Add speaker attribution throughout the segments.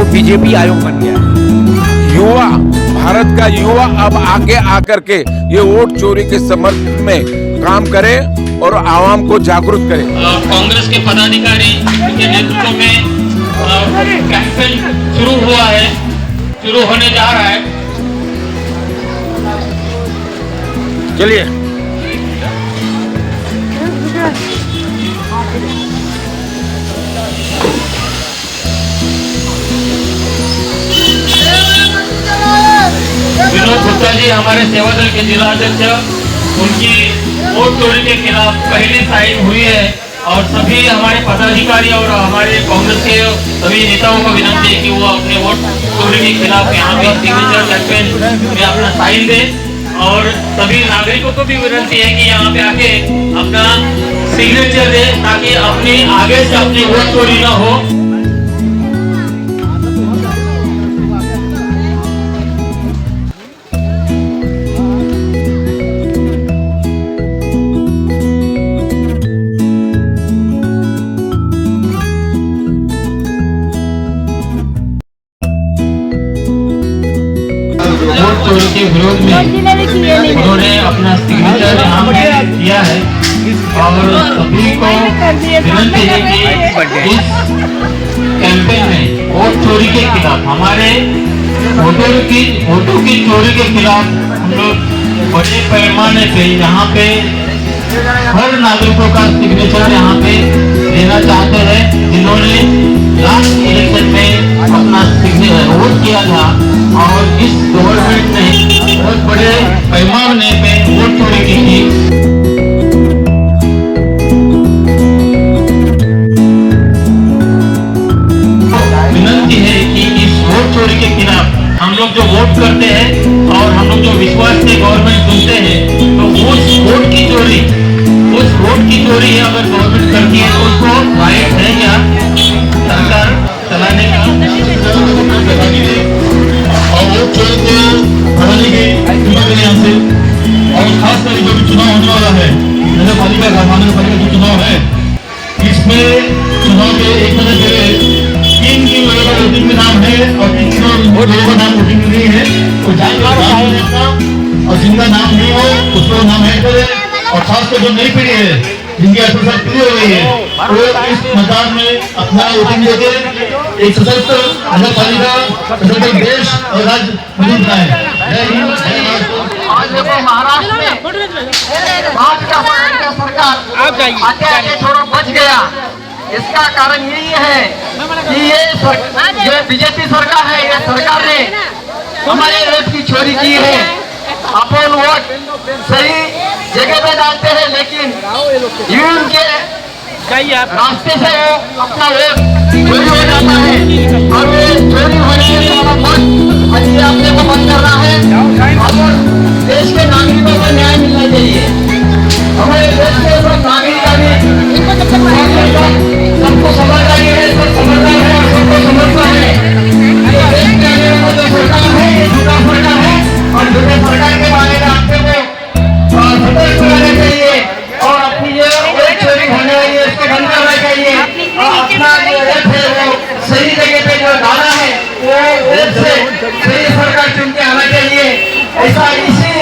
Speaker 1: BJP आयोग बन गया है। युवा, भारत का युवा अब आगे आकर के ये वोट चोरी के समर्थन में काम करे और आवाम को जागरूक करे।
Speaker 2: कांग्रेस के पदाधिकारी के नेतृत्व में कैंपेन शुरू हुआ है, शुरू होने जा रहा है।
Speaker 1: चलिए।
Speaker 2: विनोद गुप्ता जी हमारे सेवा दल के जिला अध्यक्ष, उनकी वोट चोरी के खिलाफ पहली साइन हुई है और सभी हमारे पदाधिकारी और हमारे कांग्रेस के सभी नेताओं को विनती है कि वो अपने वोट चोरी के खिलाफ यहाँ पे सिग्नेचर कैंपेन में अपना साइन दे और सभी नागरिकों को भी विनती है कि यहाँ पे आके अपना सिग्नेचर दे ताकि अपनी आगे से अपनी वोट चोरी न हो। वोट चोरी के विरोध में उन्होंने अपना सिग्नेचर यहाँ पे दिया है और सभी को विनती है कि इस कैंपेन में वोट चोरी के खिलाफ, हमारे वोटों की चोरी के खिलाफ हम लोग बड़े पैमाने पे यहाँ पे हर नागरिकों का सिग्नेचर यहाँ पे देना चाहते हैं, जिन्होंने लास्ट इलेक्शन में अपना सिग्नेचर वोट किया था और इस गवर्नमेंट ने बहुत बड़े पैमाने पे वोट चोरी की थी। विनती है कि इस वोट चोरी के खिलाफ हम लोग जो वोट करते हैं और हम लोग जो विश्वास से गवर्नमेंट चुनते हैं, तो उस वोट की चोरी अगर गवर्नमेंट करती है तो उसको राइट है क्या सरकार चलाने का और वोट चोरी को बढ़ाने की यहाँ से। और खास कर जो भी चुनाव होने वाला है, नगर पालिका का महानगर जो चुनाव है, इसमें चुनाव के एक तरह के तीन की वोटिंग में नाम है और तीन लोगों का नाम वोटिंग में नहीं है, तो और जिनका नाम नहीं हो उसको नाम है करे। और खासकर जो नई पीढ़ी है जिनकी 18 साल पूरी हो गई है, वो इस मैदान में अपना वोटिंग देके एक सशक्त नगर पालिका, सशक्त देश और राज्य मौजूद बनाए।
Speaker 3: आज देखो महाराष्ट्र में भाजपा सरकार आगे छोड़ो बच गया। इसका कारण यही है कि ये जो बीजेपी सरकार है, ये सरकार ने हमारे वोट की चोरी की है। अपन वोट सही जगह पे डालते हैं, लेकिन यूं के रास्ते से वो अपना वोट चोरी हो जाता है और वो चोरी होने से हमारा वोट अपने अपने को बंद करना है। और देश के नागरिकों को न्याय मिलना चाहिए। हमारे देश के सब नागरिक सबको समझदारी है, सब समझदार है और सबको समझता है। देश के आने वाला जो सरकार है ये झूठा सरकार है और झूठे सरकार के बारे में आपको सतर्क रहना चाहिए और अपनी जो वोट चोरी होने वाली है उसको बंद करना चाहिए और अपना जो वोट है वो सही जगह पे जो डाला है वो वोट से सही सरकार चुन के आना चाहिए। ऐसा इसी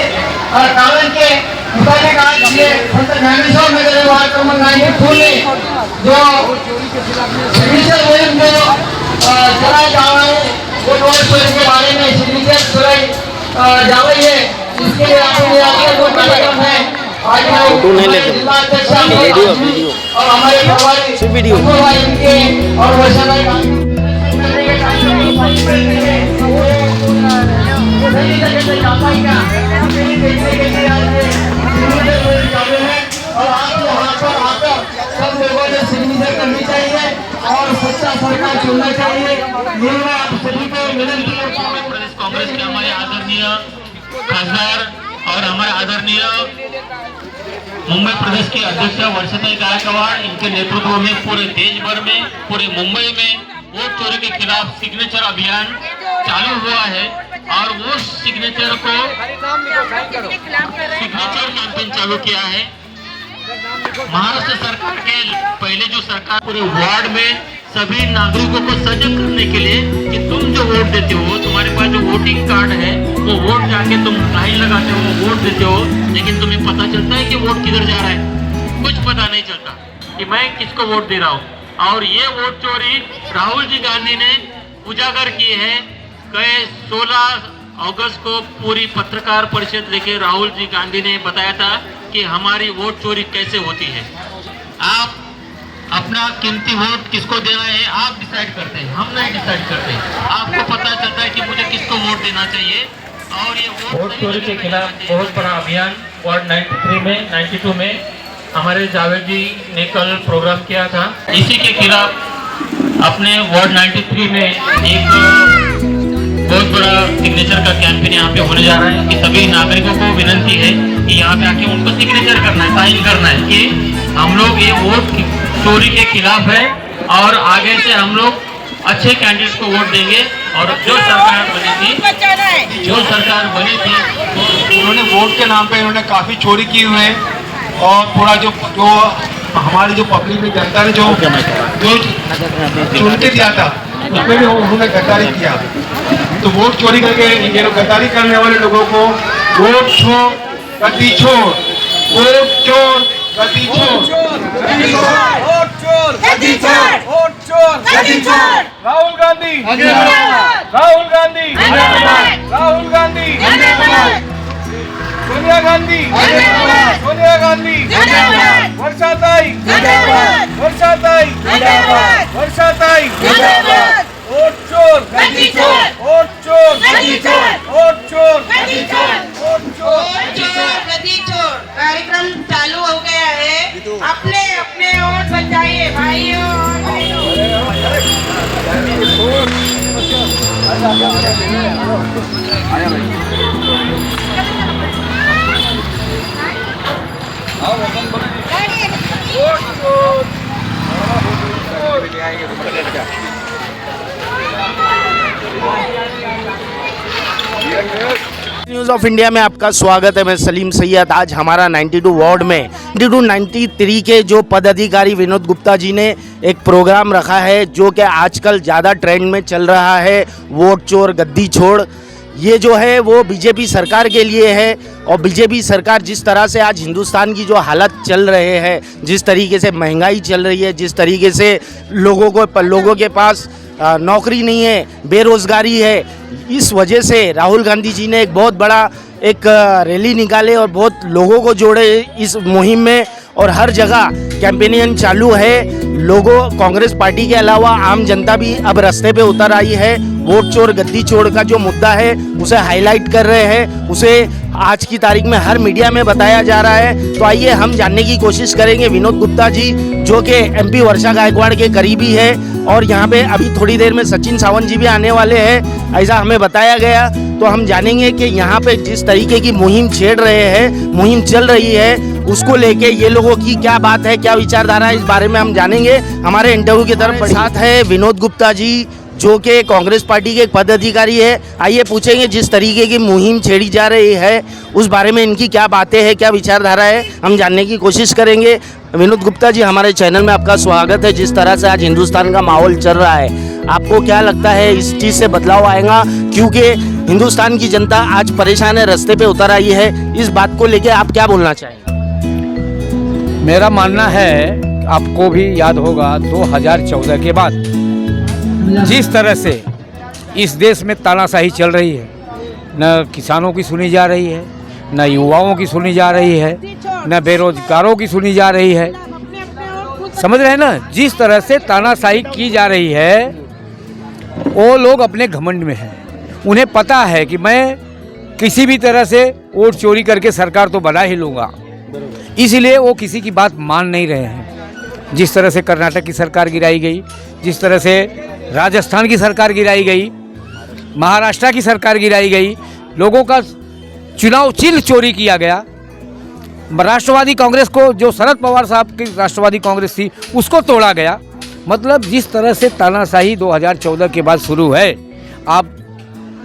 Speaker 3: कारण के मुताबिक आज ये संत ज्ञानेश्वर नगर वार्ड क्रमांक 92 में जो सिग्नेचर मुहिम जो चलाया जा रहा है, वो वोट चोरी के बारे में सिग्नेचर चलाई जा रही है, इसके लिए आपने आगे जो कार्यक्रम है आज जिला अध्यक्ष और हमारे प्रभारी वीडियो और वैशाली और आप यहाँ पर आकर सब लोगों ने सिग्नेचर करनी चाहिए और सच्चा सरकार चुनना चाहिए। ये आप सभी को विनती है।
Speaker 2: प्रदेश कांग्रेस के हमारे आदरणीय खासदार और हमारे आदरणीय मुंबई प्रदेश के अध्यक्ष वर्षाताई गायकवाड़, इनके नेतृत्व में पूरे देश भर में, पूरे मुंबई में वोट चोरी के खिलाफ सिग्नेचर अभियान चालू हुआ है और वो सिग्नेचर कैंपेन चालू किया है। महाराष्ट्र सरकार के पहले जो सरकार पूरे वार्ड में सभी नागरिकों को सजग करने के लिए कि तुम
Speaker 4: वोट देते हो, तुम्हारे पास जो वोटिंग कार्ड है वो वोट जाके तुम लाइन लगाते हो, वोट देते हो, लेकिन तुम्हें पता चलता है कि वोट किधर जा रहा है? कुछ पता नहीं चलता कि मैं किसको वोट दे रहा हूँ। और ये वोट चोरी राहुल जी गांधी ने उजागर की है। गए 16 अगस्त को पूरी पत्रकार परिषद लेके राहुल जी गांधी ने बताया था कि हमारी वोट चोरी कैसे होती है। आप अपना कीमती वोट किसको देना है आप डिसाइड करते हैं, हम नहीं डिसाइड करते। आपको पता चलता है कि मुझे किसको वोट देना चाहिए। और ये वोट चोरी के खिलाफ बहुत बड़ा अभियान वार्ड 93 में 92 में हमारे जावेद जी ने कल प्रोग्राम किया था। इसी के खिलाफ अपने वार्ड 93 में एक बहुत बड़ा सिग्नेचर का कैंपेन यहाँ पे होने जा रहा है कि सभी नागरिकों को विनंती है कि यहाँ पे आके उनको सिग्नेचर करना है, साइन करना है कि हम लोग ये वोट चोरी के खिलाफ है और आगे से हम लोग अच्छे कैंडिडेट को वोट देंगे। और जो सरकार बनी थी
Speaker 5: उन्होंने वोट के नाम पे इन्होंने काफ़ी चोरी की हुई है और पूरा जो हमारी जो पब्लिक में जनता ने जो चुन के दिया था उसमें भी उन्होंने गद्दारी किया। तो वोट चोरी करके ये लोग गद्दारी करने वाले लोगों को वोट छोड़ गद्दी छोड़, वोट चोर गद्दी छोड़,
Speaker 6: वोट चोर गद्दी छोड़, वोट चोर गद्दी छोड़। राहुल गांधी जिंदाबाद, राहुल गांधी जिंदाबाद, राहुल गांधी जिंदाबाद, सोनिया गांधी जिंदाबाद, सोनिया गांधी जिंदाबाद, वर्षाताई जिंदाबाद, वर्षाताई जिंदाबाद, वर्षाताई जिंदाबाद। वोट चोर गद्दी छोड़, वोट चोर गद्दी छोड़, वोट चोर गद्दी छोड़, वोट चोर
Speaker 7: गद्दी छोड़ कार्यक्रम चालू हो गया है। अपने अपने वोट बचाइए भाइयों और
Speaker 8: न्यूज़ ऑफ इंडिया में आपका स्वागत है। मैं सलीम सैयद। आज हमारा 92 वार्ड में 93 के जो पदाधिकारी विनोद गुप्ता जी ने एक प्रोग्राम रखा है जो कि आजकल ज़्यादा ट्रेंड में चल रहा है, वोट चोर गद्दी छोड़। ये जो है वो बीजेपी सरकार के लिए है और बीजेपी सरकार जिस तरह से आज हिंदुस्तान की जो हालत चल रहे हैं, जिस तरीके से महंगाई चल रही है, जिस तरीके से लोगों के पास नौकरी नहीं है, बेरोज़गारी है, इस वजह से राहुल गांधी जी ने एक बहुत बड़ा एक रैली निकाले और बहुत लोगों को जोड़े इस मुहिम में। और हर जगह कैंपेनियन चालू है। लोगों कांग्रेस पार्टी के अलावा आम जनता भी अब रास्ते पे उतर आई है। वोट चोर गद्दी चोर का जो मुद्दा है उसे हाईलाइट कर रहे हैं, उसे आज की तारीख में हर मीडिया में बताया जा रहा है। तो आइए हम जानने की कोशिश करेंगे विनोद गुप्ता जी जो कि एमपी वर्षा गायकवाड़ के करीबी है और यहाँ पे अभी थोड़ी देर में सचिन सावंत जी भी आने वाले हैं, ऐसा हमें बताया गया। तो हम जानेंगे कि यहाँ पे जिस तरीके की मुहिम छेड़ रहे हैं, मुहिम चल रही है, उसको लेके ये लोगों की क्या बात है, क्या विचारधारा है, इस बारे में हम जानेंगे। हमारे इंटरव्यू की तरफ साथ है विनोद गुप्ता जी जो कि कांग्रेस पार्टी के एक पदाधिकारी है। आइए पूछेंगे जिस तरीके की मुहिम छेड़ी जा रही है उस बारे में इनकी क्या बातें हैं, क्या विचारधारा है, हम जानने की कोशिश करेंगे। विनोद गुप्ता जी हमारे चैनल में आपका स्वागत है। जिस तरह से आज हिंदुस्तान का माहौल चल रहा है, आपको क्या लगता है इस चीज़ से बदलाव आएगा? क्योंकि हिंदुस्तान की जनता आज परेशान है, रास्ते पे उतर आई है, इस बात को लेकर आप क्या बोलना चाहेंगे?
Speaker 9: मेरा मानना है, आपको भी याद होगा 2014 के बाद जिस तरह से इस देश में तानाशाही चल रही है, न किसानों की सुनी जा रही है, न युवाओं की सुनी जा रही है, न बेरोजगारों की सुनी जा रही है। समझ रहे हैं ना? जिस तरह से तानाशाही की जा रही है, वो लोग अपने घमंड में हैं। उन्हें पता है कि मैं किसी भी तरह से वोट चोरी करके सरकार तो बना ही लूँगा, इसलिए वो किसी की बात मान नहीं रहे हैं। जिस तरह से कर्नाटक की सरकार गिराई गई, जिस तरह से राजस्थान की सरकार गिराई गई, महाराष्ट्र की सरकार गिराई गई, लोगों का चुनाव चिन्ह चोरी किया गया, राष्ट्रवादी कांग्रेस को, जो शरद पवार साहब की राष्ट्रवादी कांग्रेस थी, उसको तोड़ा गया। मतलब जिस तरह से तानाशाही 2014 के बाद शुरू है, आप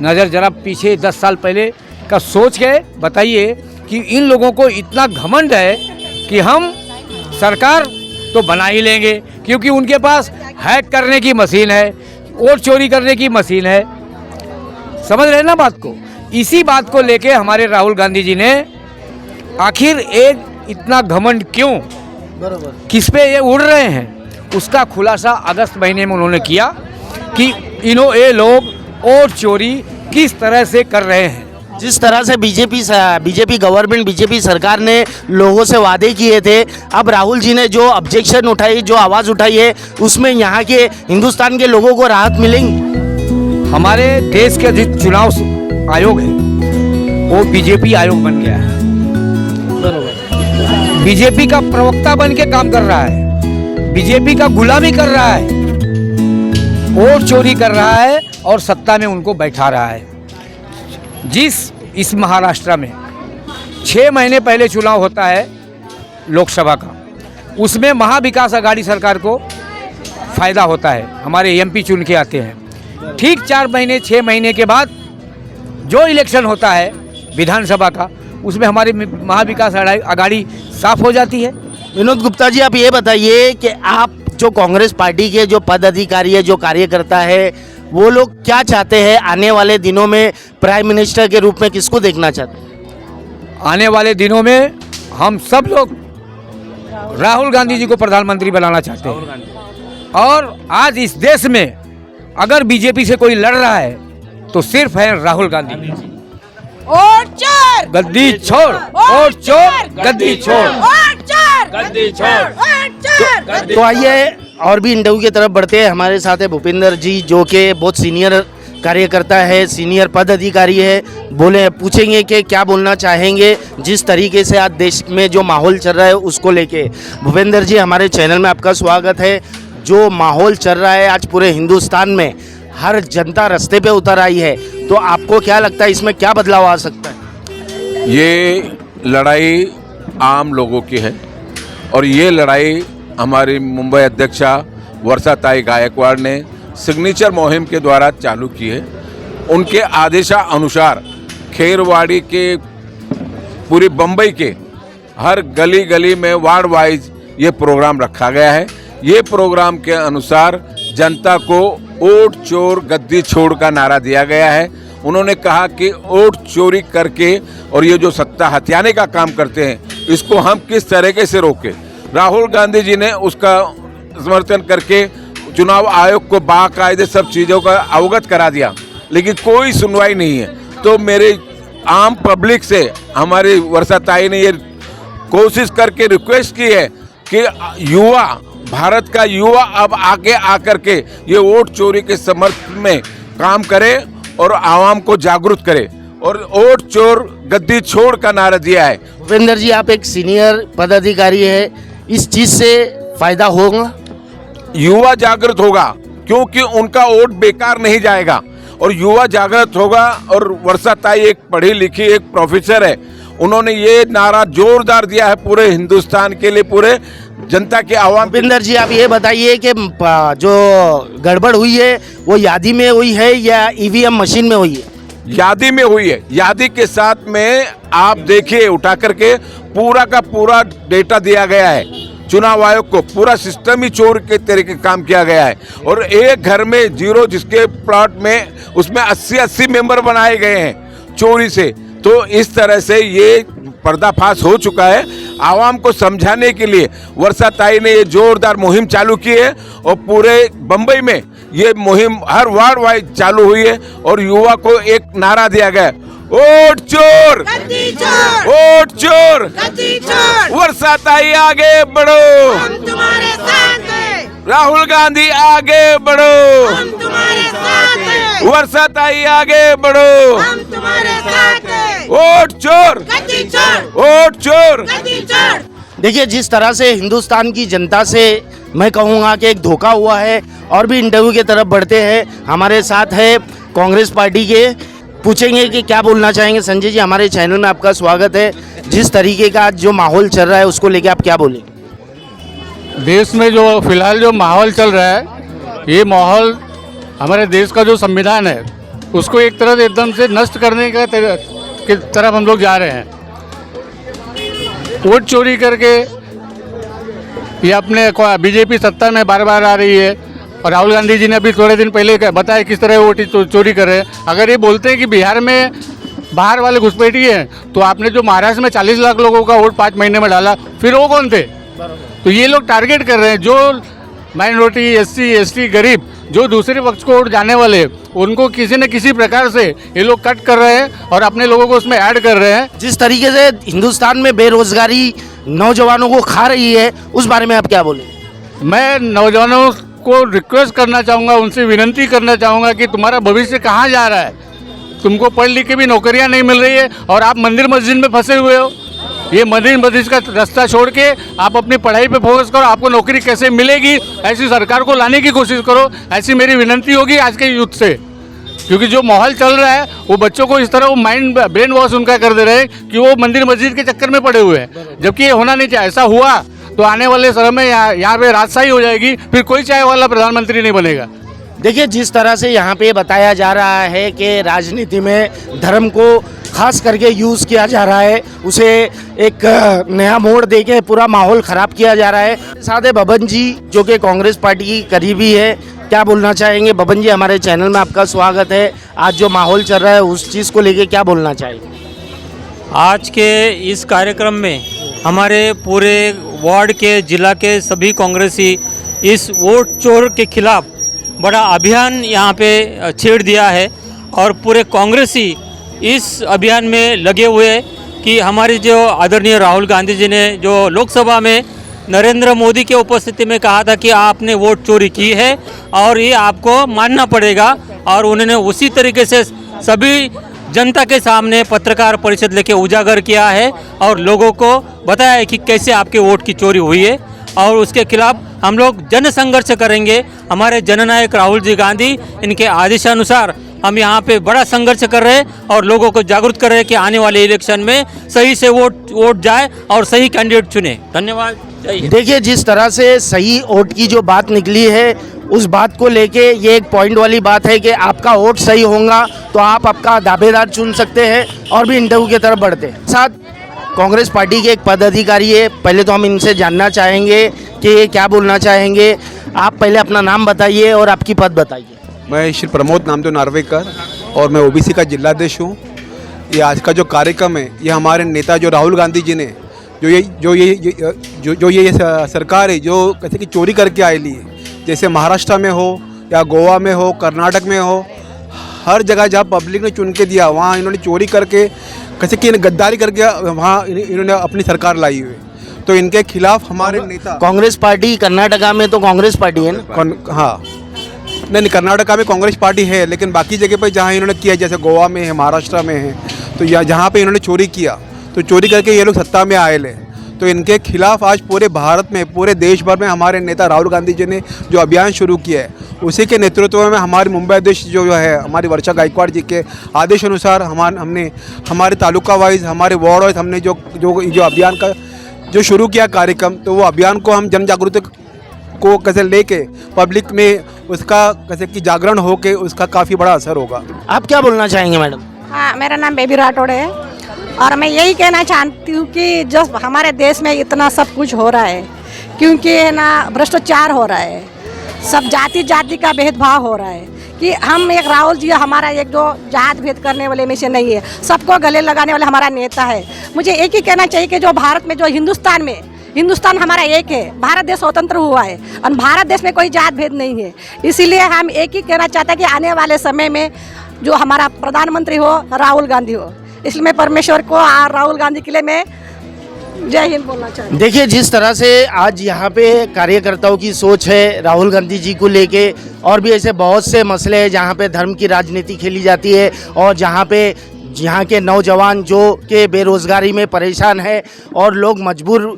Speaker 9: नज़र जरा पीछे 10 साल पहले का सोच के बताइए कि इन लोगों को इतना घमंड है कि हम सरकार तो बना ही लेंगे, क्योंकि उनके पास हैक करने की मशीन है, वोट चोरी करने की मशीन है। समझ रहे हैं ना बात को। इसी बात को लेके हमारे राहुल गांधी जी ने आखिर एक इतना घमंड क्यों,
Speaker 8: बरोबर,
Speaker 9: किस पे ये उड़ रहे हैं, उसका खुलासा अगस्त महीने में उन्होंने किया कि ये लोग वोट चोरी किस तरह से कर रहे हैं।
Speaker 8: जिस तरह से बीजेपी गवर्नमेंट, बीजेपी सरकार ने लोगों से वादे किए थे, अब राहुल जी ने जो ऑब्जेक्शन उठाई, जो आवाज़ उठाई है, उसमें यहाँ के हिंदुस्तान के लोगों को राहत मिलेंगी।
Speaker 9: हमारे देश के जो चुनाव आयोग है वो बीजेपी आयोग बन गया है, बीजेपी का प्रवक्ता बन के काम कर रहा है, बीजेपी का गुलामी कर रहा है, वोट चोरी कर रहा है और सत्ता में उनको बैठा रहा है। इस महाराष्ट्र में 6 महीने पहले चुनाव होता है लोकसभा का, उसमें महाविकास आघाड़ी सरकार को फायदा होता है, हमारे एमपी चुन के आते हैं। ठीक 6 महीने के बाद जो इलेक्शन होता है विधानसभा का, उसमें हमारी महाविकास आघाड़ी साफ हो जाती है।
Speaker 8: विनोद गुप्ता जी, आप ये बताइए कि आप जो कांग्रेस पार्टी के जो पदाधिकारी है, जो कार्यकर्ता है, वो लोग क्या चाहते हैं आने वाले दिनों में? प्राइम मिनिस्टर के रूप में किसको देखना चाहते हैं?
Speaker 9: आने वाले दिनों में हम सब लोग राहुल गांधी जी को प्रधानमंत्री बनाना चाहते हैं। और आज इस देश में अगर बीजेपी से कोई लड़ रहा है तो सिर्फ है राहुल गांधी।
Speaker 7: वोट चोर,
Speaker 9: गद्दी छोड़, वोट चोर, गद्दी छोड़,
Speaker 7: वोट चोर,
Speaker 9: गद्दी छोड़।
Speaker 7: वोट चोर।
Speaker 8: तो आइए और भी इंटरव्यू की तरफ बढ़ते हैं। हमारे साथ है भूपेंद्र जी, जो कि बहुत सीनियर कार्यकर्ता है, सीनियर पदाधिकारी है। पूछेंगे कि क्या बोलना चाहेंगे जिस तरीके से आज देश में जो माहौल चल रहा है उसको लेके। भूपेंद्र जी, हमारे चैनल में आपका स्वागत है। जो माहौल चल रहा है आज पूरे हिंदुस्तान में, हर जनता रास्ते पे उतर आई है, तो आपको क्या लगता है इसमें क्या बदलाव आ सकता है?
Speaker 1: ये लड़ाई आम लोगों की है और ये लड़ाई हमारी मुंबई अध्यक्षा वर्षाताई गायकवाड़ ने सिग्नेचर मुहिम के द्वारा चालू की है। उनके आदेशानुसार खेरवाड़ी के पूरी बम्बई के हर गली गली में वार्ड वाइज ये प्रोग्राम रखा गया है। ये प्रोग्राम के अनुसार जनता को वोट चोर गद्दी छोड़ का नारा दिया गया है। उन्होंने कहा कि वोट चोरी करके और ये जो सत्ता हथियाने का काम करते हैं, इसको हम किस तरीके से रोकें। राहुल गांधी जी ने उसका समर्थन करके चुनाव आयोग को बाकायदे सब चीज़ों का अवगत करा दिया, लेकिन कोई सुनवाई नहीं है। तो मेरे आम पब्लिक से हमारी वर्षाताई ने ये कोशिश करके रिक्वेस्ट की है कि युवा, भारत का युवा अब आगे आकर के ये वोट चोरी के समर्थन में काम करे और आवाम को जागरूक करे और वोट चोर गद्दी छोड़ का नारा दिया है।
Speaker 8: भूपेंद्र जी, आप एक सीनियर पदाधिकारी है, इस चीज़ से फायदा होगा?
Speaker 1: युवा जागृत होगा क्योंकि उनका वोट बेकार नहीं जाएगा और युवा जागृत होगा। और वर्षाताई एक पढ़ी लिखी एक प्रोफेसर है, उन्होंने ये नारा जोरदार दिया है पूरे हिंदुस्तान के लिए, पूरे जनता के आवाम।
Speaker 8: भूपेंद्र जी, आप ये बताइए कि जो गड़बड़ हुई है वो यादी में हुई है या ईवीएम मशीन में हुई है?
Speaker 1: यादी में हुई है। यादी के साथ में आप देखिए उठा करके पूरा का पूरा डेटा दिया गया है चुनाव आयोग को, पूरा सिस्टम ही चोर के तरीके काम किया गया है। और एक घर में जीरो जिसके प्लॉट में उसमें 80 मेंबर बनाए गए हैं चोरी से। तो इस तरह से ये पर्दाफाश हो चुका है। आवाम को समझाने के लिए वर्षाताई ने ये जोरदार मुहिम चालू की है और पूरे बम्बई में ये मुहिम हर वार्ड वाइज चालू हुई है और युवा को एक नारा दिया गया है, वोट चोर, वोट चोर, वर्षाताई आगे बढ़ो,
Speaker 7: हम तुम्हारे साथ हैं,
Speaker 1: राहुल गांधी आगे बढ़ो,
Speaker 7: हम तुम्हारे साथ हैं,
Speaker 1: वर्षाताई आगे बढ़ो,
Speaker 7: हम तुम्हारे साथ हैं,
Speaker 1: वोट चोर,
Speaker 7: गद्दी चोर,
Speaker 1: वोट चोर।
Speaker 7: गद्दी चोर।
Speaker 8: देखिए, जिस तरह से हिंदुस्तान की जनता से मैं कहूँगा कि एक धोखा हुआ है। और भी इंटरव्यू की तरफ बढ़ते हैं। हमारे साथ है कांग्रेस पार्टी के, पूछेंगे कि क्या बोलना चाहेंगे। संजय जी, हमारे चैनल में आपका स्वागत है। जिस तरीके का आज जो माहौल चल रहा है उसको लेके आप क्या बोलेंगे?
Speaker 10: देश में जो फिलहाल जो माहौल चल रहा है, ये माहौल हमारे देश का जो संविधान है उसको एक तरह से एकदम से नष्ट करने की तरफ हम लोग जा रहे हैं। वोट चोरी करके ये अपने बीजेपी सत्ता में बार बार आ रही है और राहुल गांधी जी ने अभी थोड़े दिन पहले बताया किस तरह वोट चोरी कर रहे हैं। अगर ये बोलते हैं कि बिहार में बाहर वाले घुसपैठी हैं, तो आपने जो महाराष्ट्र में 40 लाख लोगों का वोट 5 महीने में डाला, फिर वो कौन थे? तो ये लोग टारगेट कर रहे हैं जो माइनॉरिटी, एससी, एसटी, गरीब, जो दूसरे पक्ष को वोट जाने वाले, उनको किसी न किसी प्रकार से ये लोग कट कर रहे हैं और अपने लोगों को उसमें ऐड कर रहे हैं।
Speaker 8: जिस तरीके से हिंदुस्तान में बेरोजगारी नौजवानों को खा रही है, उस बारे में आप क्या बोलेंगे?
Speaker 10: मैं नौजवानों को रिक्वेस्ट करना चाहूँगा, उनसे विनती करना चाहूँगा कि तुम्हारा भविष्य कहाँ जा रहा है? तुमको पढ़ लिख के भी नौकरियाँ नहीं मिल रही है और आप मंदिर मस्जिद में फंसे हुए हो। ये मंदिर मस्जिद का रास्ता छोड़ के आप अपनी पढ़ाई पे फोकस करो। आपको नौकरी कैसे मिलेगी, ऐसी सरकार को लाने की कोशिश करो। ऐसी मेरी विनती होगी आज के यूथ से, क्योंकि जो माहौल चल रहा है वो बच्चों को इस तरह वो माइंड ब्रेन वॉश उनका कर दे रहे हैं कि वो मंदिर मस्जिद के चक्कर में पड़े हुए हैं, जबकि ये होना नहीं चाहिए। ऐसा हुआ तो आने वाले समय में यहाँ पे राजशाही हो जाएगी, फिर कोई चाय वाला प्रधानमंत्री नहीं बनेगा।
Speaker 8: देखिए, जिस तरह से यहाँ पे बताया जा रहा है कि राजनीति में धर्म को खास करके यूज़ किया जा रहा है, उसे एक नया मोड़ देके पूरा माहौल ख़राब किया जा रहा है। साथ है बबन जी, जो कि कांग्रेस पार्टी की करीबी है। क्या बोलना चाहेंगे बबन जी? हमारे चैनल में आपका स्वागत है। आज जो माहौल चल रहा है उस चीज़ को लेके क्या बोलना चाहेंगे?
Speaker 11: आज के इस कार्यक्रम में हमारे पूरे वार्ड के, जिला के सभी कांग्रेसी इस वोट चोर के खिलाफ बड़ा अभियान यहाँ पे छेड़ दिया है और पूरे कांग्रेसी इस अभियान में लगे हुए कि हमारे जो आदरणीय राहुल गांधी जी ने जो लोकसभा में नरेंद्र मोदी के उपस्थिति में कहा था कि आपने वोट चोरी की है और ये आपको मानना पड़ेगा, और उन्होंने उसी तरीके से सभी जनता के सामने पत्रकार परिषद लेके उजागर किया है और लोगों को बताया है कि कैसे आपके वोट की चोरी हुई है और उसके खिलाफ हम लोग जन संघर्ष करेंगे। हमारे जननायक राहुल जी गांधी, इनके आदेशानुसार हम यहाँ पे बड़ा संघर्ष कर रहे हैं और लोगों को जागरूक कर रहे हैं कि आने वाले इलेक्शन में सही से वोट जाए और सही कैंडिडेट चुने। धन्यवाद।
Speaker 8: देखिए, जिस तरह से सही वोट की जो बात निकली है, उस बात को लेके ये एक पॉइंट वाली बात है कि आपका वोट सही होगा तो आप आपका दावेदार चुन सकते हैं और भी इंटरव्यू की तरफ बढ़ते हैं। साथ कांग्रेस पार्टी के एक पदाधिकारी है, पहले तो हम इनसे जानना चाहेंगे कि ये क्या बोलना चाहेंगे। आप पहले अपना नाम बताइए और आपकी पद बताइए।
Speaker 5: मैं श्री प्रमोद नामदेव नार्वेकर और मैं ओबीसी का जिलाध्यक्ष हूँ। ये आज का जो कार्यक्रम है, ये हमारे नेता जो राहुल गांधी जी ने जो ये सरकार है जो कैसे कि चोरी करके आए ली, जैसे महाराष्ट्र में हो या गोवा में हो, कर्नाटक में हो, हर जगह जहाँ पब्लिक ने चुन के दिया वहाँ इन्होंने चोरी करके कैसे कि गद्दारी करके वहाँ इन्होंने अपनी सरकार लाई हुई। तो इनके खिलाफ हमारे नेता,
Speaker 8: कांग्रेस पार्टी कर्नाटका में तो कांग्रेस पार्टी है ना?
Speaker 5: हाँ, नहीं कर्नाटका में कांग्रेस पार्टी है, लेकिन बाकी जगह पर जहाँ इन्होंने किया, जैसे गोवा में है, महाराष्ट्र में है, तो जहाँ पे इन्होंने चोरी किया, तो चोरी करके ये लोग सत्ता में आए ले। तो इनके खिलाफ आज पूरे भारत में, पूरे देश भर में हमारे नेता राहुल गांधी जी ने जो अभियान शुरू किया है, उसी के नेतृत्व में हमारे मुंबई अध्यक्ष जो है हमारी वर्षा गायकवाड़ जी के आदेश अनुसार हमने हमारे तालुका वाइज, हमारे वार्ड वाइज हमने जो अभियान का जो शुरू किया कार्यक्रम, तो वो अभियान को हम जन जागृति को कैसे लेके पब्लिक में उसका कैसे कि जागरण हो के उसका काफ़ी बड़ा असर होगा।
Speaker 8: आप क्या बोलना चाहेंगे मैडम?
Speaker 7: हाँ, मेरा नाम बेबी राठौड़ है और मैं यही कहना चाहती हूँ कि जो हमारे देश में इतना सब कुछ हो रहा है, क्योंकि है ना भ्रष्टाचार हो रहा है, सब जाति का भेदभाव हो रहा है कि हम एक राहुल जी हमारा एक जो जात भेद करने वाले में से नहीं है, सबको गले लगाने वाला हमारा नेता है। मुझे एक ही कहना चाहिए कि जो भारत में, जो हिंदुस्तान हमारा एक है, भारत देश स्वतंत्र हुआ है और भारत देश में कोई जात भेद नहीं है। इसीलिए हम एक ही कहना चाहते हैं कि आने वाले समय में जो हमारा प्रधानमंत्री हो राहुल गांधी हो, इसलिए मैं परमेश्वर को राहुल गांधी के लिए मैं जय हिंद बोलना चाहती हूँ।
Speaker 8: देखिए, जिस तरह से आज यहाँ पे कार्यकर्ताओं की सोच है राहुल गांधी जी को लेके, और भी ऐसे बहुत से मसले हैं जहाँ पे धर्म की राजनीति खेली जाती है और जहाँ पे यहाँ के नौजवान जो के बेरोज़गारी में परेशान है और लोग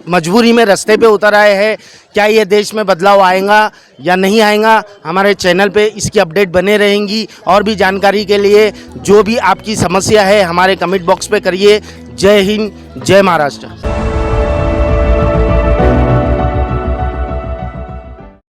Speaker 8: मजबूरी में रास्ते पे उतर आए हैं। क्या ये देश में बदलाव आएगा या नहीं आएगा? हमारे चैनल पे इसकी अपडेट बने रहेंगी और भी जानकारी के लिए जो भी आपकी समस्या है हमारे कमेंट बॉक्स पे करिए। जय हिंद, जय महाराष्ट्र।